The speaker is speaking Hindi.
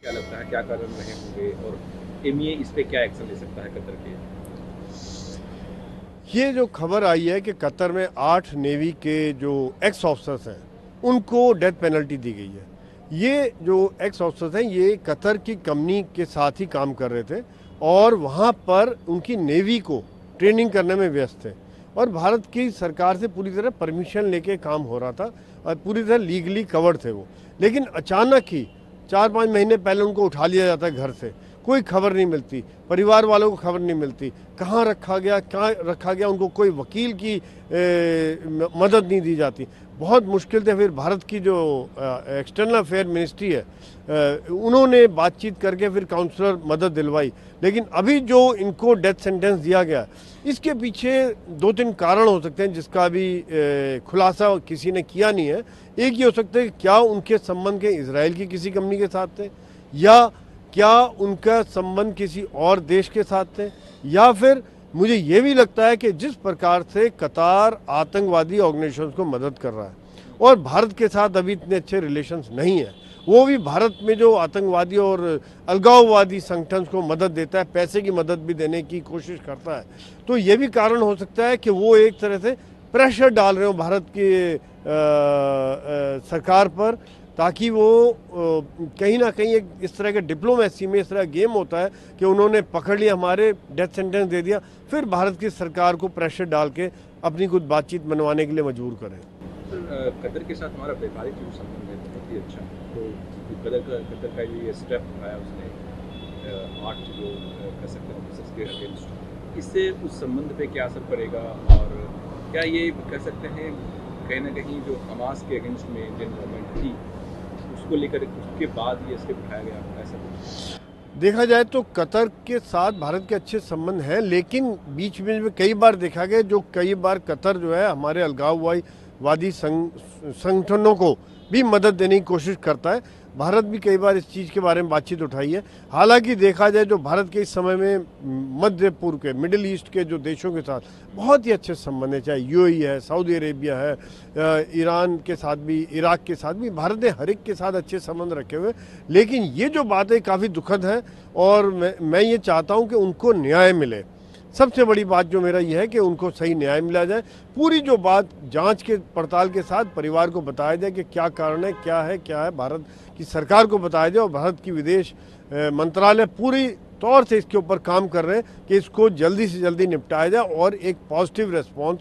क्या लगता है क्या कारण रहे होंगे और एमईए इस पे क्या एक्शन ले सकता है कतर के? ये जो खबर आई है कि कतर में 8 नेवी के जो एक्स ऑफिसर्स हैं उनको डेथ पेनल्टी दी गई है। ये जो एक्स ऑफिसर्स हैं ये कतर की कंपनी के साथ ही काम कर रहे थे और वहाँ पर उनकी नेवी को ट्रेनिंग करने में व्यस्त थे और भारत की सरकार से पूरी तरह परमिशन लेके काम हो रहा था और पूरी तरह लीगली कवर्ड थे वो। लेकिन अचानक ही 4-5 महीने पहले उनको उठा लिया जाता है घर से, कोई खबर नहीं मिलती, परिवार वालों को खबर नहीं मिलती, कहाँ रखा गया उनको कोई वकील की मदद नहीं दी जाती। बहुत मुश्किल से फिर भारत की जो एक्सटर्नल अफेयर मिनिस्ट्री है उन्होंने बातचीत करके फिर काउंसलर मदद दिलवाई। लेकिन अभी जो इनको डेथ सेंटेंस दिया गया इसके पीछे 2-3 कारण हो सकते हैं जिसका अभी खुलासा किसी ने किया नहीं है। एक ये हो सकता है कि क्या उनके संबंध के इजराइल की किसी कंपनी के साथ थे, या क्या उनका संबंध किसी और देश के साथ थे, या फिर मुझे ये भी लगता है कि जिस प्रकार से कतार आतंकवादी ऑर्गेनाइजेशंस को मदद कर रहा है और भारत के साथ अभी इतने अच्छे रिलेशंस नहीं है, वो भी भारत में जो आतंकवादी और अलगाववादी संगठन को मदद देता है, पैसे की मदद भी देने की कोशिश करता है, तो ये भी कारण हो सकता है कि वो एक तरह से प्रेशर डाल रहे हो भारत की सरकार पर, ताकि वो कहीं ना कहीं एक इस तरह के डिप्लोमेसी में इस तरह गेम होता है कि उन्होंने पकड़ लिया, हमारे डेथ सेंटेंस दे दिया, फिर भारत की सरकार को प्रेशर डाल के अपनी कुछ बातचीत मनवाने के लिए मजबूर करें। कतर के साथ हमारा व्यापारिक जो संबंध है बहुत ही अच्छा, तो कतर का ये स्टेप उठाया उसने 8 जो कह सकते हैं ऑफिसर्स के अगेंस्ट, इससे उस संबंध पे क्या असर पड़ेगा और क्या ये कह सकते हैं कहीं ना कहीं जो हमास के अगेंस्ट में इंडियन गवर्नमेंट थी उसको लेकर उसके बाद ये स्टेप उठाया गया, ऐसा कुछ? देखा जाए तो कतर के साथ भारत के अच्छे संबंध हैं, लेकिन बीच में कई बार देखा गया जो कई बार कतर जो है हमारे अलगाववादी संगठनों को भी मदद देने की कोशिश करता है। भारत भी कई बार इस चीज़ के बारे में बातचीत उठाई है। हालांकि देखा जाए जो भारत के इस समय में मध्य पूर्व के मिडिल ईस्ट के जो देशों के साथ बहुत ही अच्छे संबंध हैं, चाहे यूएई है, सऊदी अरेबिया है, ईरान के साथ भी, इराक के साथ भी भारत ने हर एक के साथ अच्छे संबंध रखे हुए। लेकिन ये जो बातें काफ़ी दुखद हैं और मैं ये चाहता हूँ कि उनको न्याय मिले। सबसे बड़ी बात जो मेरा ये है कि उनको सही न्याय मिला जाए, पूरी जो बात जांच के पड़ताल के साथ परिवार को बताया जाए कि क्या कारण है, क्या है, भारत की सरकार को बताया जाए और भारत की विदेश मंत्रालय पूरी तौर से इसके ऊपर काम कर रहे हैं कि इसको जल्दी से जल्दी निपटाया जाए और एक पॉजिटिव रेस्पॉन्स